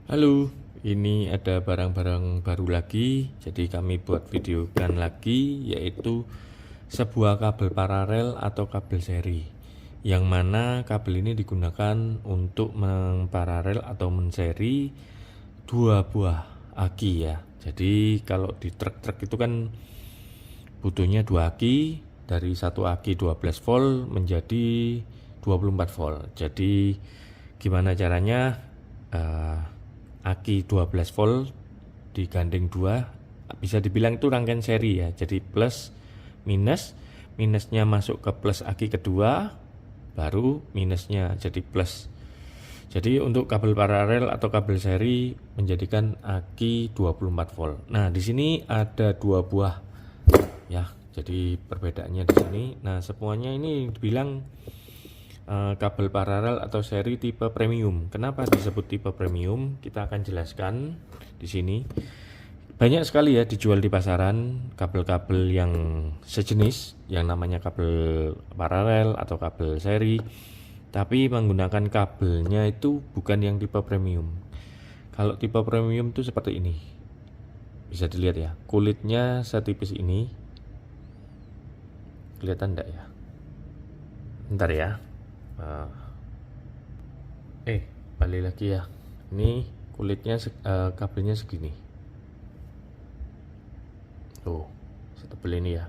Halo, ini ada barang-barang baru lagi. Jadi kami buat videokan lagi, yaitu sebuah kabel paralel atau kabel seri, yang mana kabel ini digunakan untuk memparalel atau menseri dua buah aki ya. Jadi kalau di truk-truk itu kan butuhnya dua aki, dari satu aki 12 volt menjadi 24 volt. Jadi gimana caranya? Aki 12 volt digandeng dua, bisa dibilang itu rangkaian seri ya. Jadi plus minus, minusnya masuk ke plus aki kedua, baru minusnya jadi plus. Jadi untuk kabel paralel atau kabel seri menjadikan aki 24 volt. Nah, di sini ada dua buah ya. Jadi perbedaannya di sini. Nah, semuanya ini dibilang kabel paralel atau seri tipe premium. Kenapa disebut tipe premium? Kita akan jelaskan di sini. Banyak sekali ya dijual di pasaran kabel-kabel yang sejenis, yang namanya kabel paralel atau kabel seri, tapi menggunakan kabelnya itu bukan yang tipe premium. Kalau tipe premium itu seperti ini, bisa dilihat ya, kulitnya setipis ini. Kelihatan enggak ya? Bentar ya. Balik lagi ya. Ini kulitnya kabelnya segini. Tuh, setebal ini ya.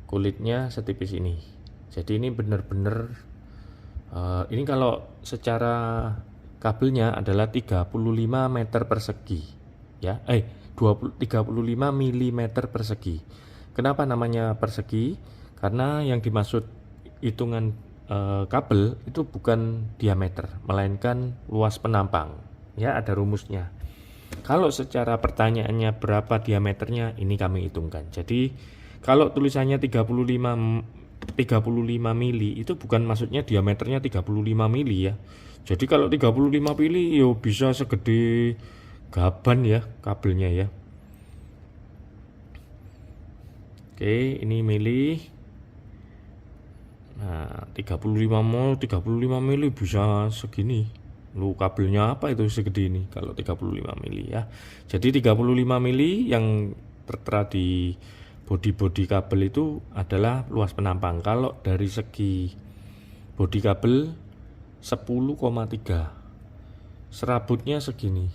Kulitnya setipis ini. Jadi ini benar-benar ini kalau secara kabelnya adalah 35 meter persegi ya. 35 mm persegi. Kenapa namanya persegi? Karena yang dimaksud hitungan kabel itu bukan diameter, melainkan luas penampang ya, ada rumusnya. Kalau secara pertanyaannya berapa diameternya, ini kami hitungkan. Jadi kalau tulisannya 35 mili itu bukan maksudnya diameternya 35 mili ya. Jadi kalau 35 mili yo bisa segede gaban ya kabelnya ya. Oke, ini mili. Nah, 35 mili bisa segini. Lu kabelnya apa itu segede ini kalau 35 mili ya. Jadi 35 mili yang tertera di bodi kabel itu adalah luas penampang. Kalau dari segi bodi kabel 10,3. Serabutnya segini.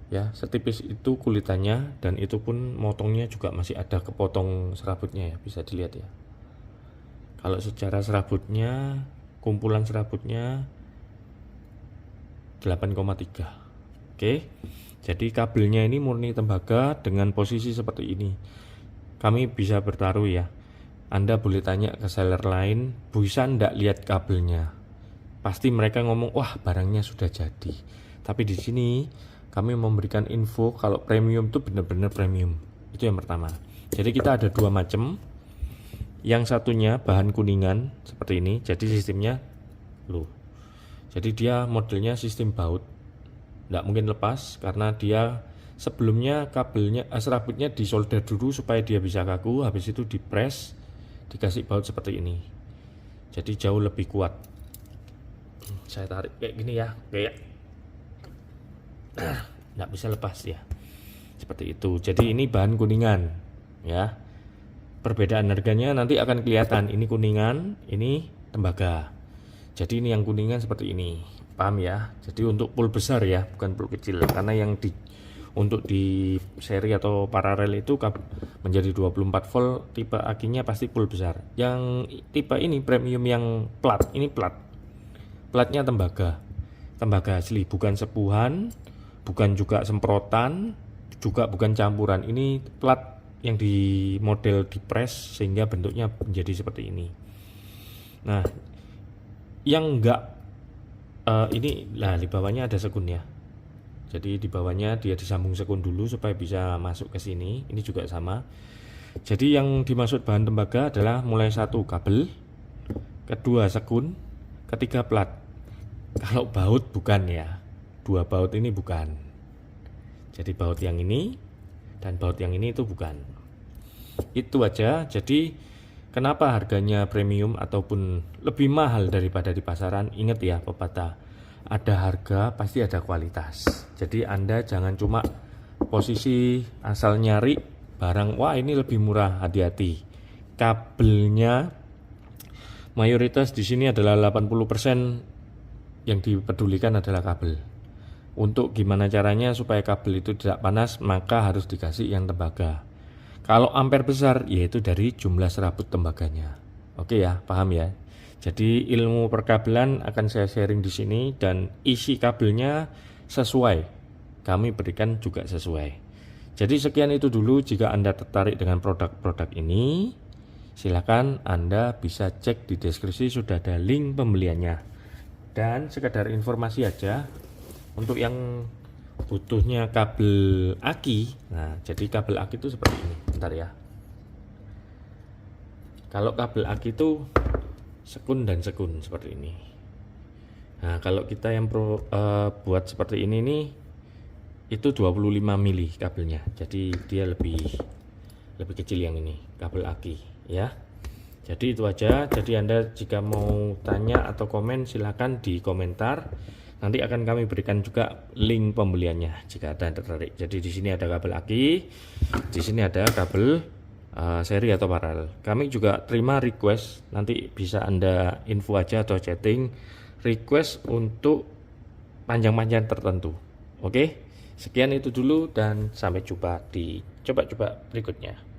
Ya, setipis itu kulitannya, dan itu pun motongnya juga masih ada kepotong serabutnya ya, bisa dilihat ya. Kalau secara serabutnya, kumpulan serabutnya 8,3. Oke. Jadi kabelnya ini murni tembaga dengan posisi seperti ini. Kami bisa bertaruh ya. Anda boleh tanya ke seller lain, bisa ndak lihat kabelnya? Pasti mereka ngomong, wah barangnya sudah jadi. Tapi di sini kami memberikan info kalau premium itu benar-benar premium. Itu yang pertama. Jadi kita ada dua macam. Yang satunya bahan kuningan seperti ini. Jadi sistemnya jadi dia modelnya sistem baut, nggak mungkin lepas karena dia sebelumnya kabelnya serabutnya disolder dulu supaya dia bisa kaku. Habis itu dipres, dikasih baut seperti ini. Jadi jauh lebih kuat. Saya tarik kayak gini ya, kayak nggak bisa lepas ya, seperti itu. Jadi ini bahan kuningan ya. Perbedaan harganya nanti akan kelihatan. Ini kuningan, ini tembaga. Jadi ini yang kuningan seperti ini, paham ya? Jadi untuk pool besar ya, bukan pool kecil. Karena yang untuk di seri atau paralel itu menjadi 24 volt, tipe akinya pasti pool besar. Yang tipe ini premium yang plat, ini platnya tembaga asli, bukan sepuhan, bukan juga semprotan, juga bukan campuran. Ini plat yang di model dipres sehingga bentuknya menjadi seperti ini. Nah, yang enggak ini di bawahnya ada sekun ya. Jadi di bawahnya dia disambung sekun dulu supaya bisa masuk ke sini. Ini juga sama. Jadi yang dimaksud bahan tembaga adalah mulai satu kabel, kedua sekun, ketiga plat. Kalau baut bukan ya. Dua baut ini bukan. Jadi baut yang ini dan baut yang ini itu bukan. Itu aja. Jadi kenapa harganya premium ataupun lebih mahal daripada di pasaran? Ingat ya pepatah, ada harga pasti ada kualitas. Jadi Anda jangan cuma posisi asal nyari barang, wah ini lebih murah, hati-hati. Kabelnya mayoritas di sini adalah 80% yang dipedulikan adalah kabel. Untuk gimana caranya supaya kabel itu tidak panas, maka harus dikasih yang tembaga. Kalau ampere besar, yaitu dari jumlah serabut tembaganya. Oke ya, paham ya? Jadi ilmu perkabelan akan saya sharing di sini dan isi kabelnya sesuai. Kami berikan juga sesuai. Jadi sekian itu dulu. Jika Anda tertarik dengan produk-produk ini, silakan Anda bisa cek di deskripsi, sudah ada link pembeliannya. Dan sekedar informasi aja, untuk yang butuhnya kabel aki, nah jadi kabel aki itu seperti ini. Bentar ya. Kalau kabel aki itu sekun dan sekun seperti ini. Nah kalau kita yang buat seperti ini nih, itu 25 mili kabelnya, jadi dia lebih kecil yang ini, kabel aki ya. Jadi itu aja. Jadi Anda jika mau tanya atau komen, silakan di komentar, nanti akan kami berikan juga link pembeliannya jika Anda tertarik. Jadi di sini ada kabel aki, di sini ada kabel seri atau paralel. Kami juga terima request, nanti bisa Anda info aja atau chatting request untuk panjang-panjang tertentu. Oke, sekian itu dulu dan sampai jumpa di coba-coba berikutnya.